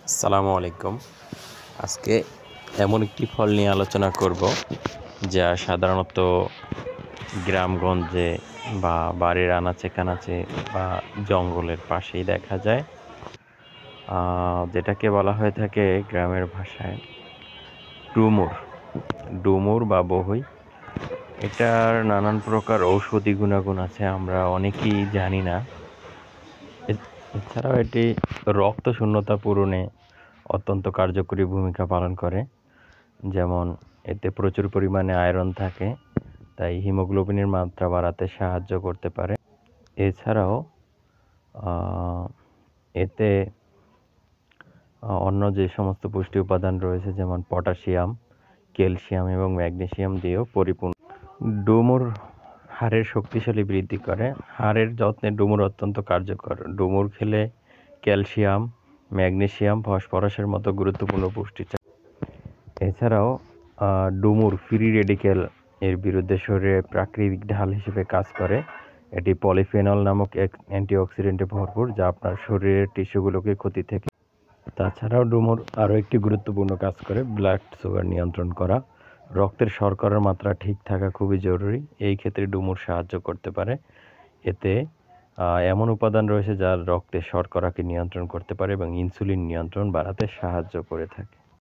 আসসালামু আলাইকুম। আজকে এমন একটি ফল নিয়ে আলোচনা করব যা সাধারণত গ্রামগঞ্জে বা বাড়ির আনাচে-কানাচে বা জঙ্গলের পাশেই দেখা যায়। যেটাকে বলা হয়ে থাকে গ্রামের ভাষায় ডুমুর। ডুমুর বা বহই। এটার নানান প্রকার ঔষধি গুণাগুণ আছে, আমরা অনেকেই জানি না। এছাড়াও এটি রক্ত শূন্যতা পূরণে অত্যন্ত কার্যকরী ভূমিকা পালন করে। যেমন এতে প্রচুর পরিমাণে আয়রন থাকে, তাই হিমোগ্লোবিনের মাত্রা বাড়াতে সাহায্য করতে পারে। এছাড়াও এতে অন্য যে সমস্ত পুষ্টি উপাদান রয়েছে যেমন পটাশিয়াম, ক্যালসিয়াম এবং ম্যাগনেসিয়াম দিয়েও পরিপূর্ণ। ডুমুর হাড়ের শক্তিশালী বৃদ্ধি করে। হাড়ের যত্নে ডুমুর অত্যন্ত কার্যকর। ডুমুর খেলে ক্যালসিয়াম, ম্যাগনেসিয়াম, ফসফরাসের মতো গুরুত্বপূর্ণ পুষ্টি। এছাড়াও ডুমুর ফ্রি রেডিক্যাল এর বিরুদ্ধে শরীরে প্রাকৃতিক ঢাল হিসেবে কাজ করে। এটি পলিফেনল নামক এক অ্যান্টিঅক্সিডেন্টে ভরপুর, যা আপনার শরীরের টিস্যুগুলোকে ক্ষতি থেকে। তাছাড়াও ডুমুর আরও একটি গুরুত্বপূর্ণ কাজ করে ব্লাড সুগার নিয়ন্ত্রণ করা। রক্তের শর্করার মাত্রা ঠিক থাকা খুবই জরুরি, এই ক্ষেত্রে ডুমুর সাহায্য করতে পারে। এতে এমন উপাদান রয়েছে যা রক্তে শর্করাকে নিয়ন্ত্রণ করতে পারে এবং ইনসুলিন নিয়ন্ত্রণ বাড়াতে সাহায্য করে থাকে।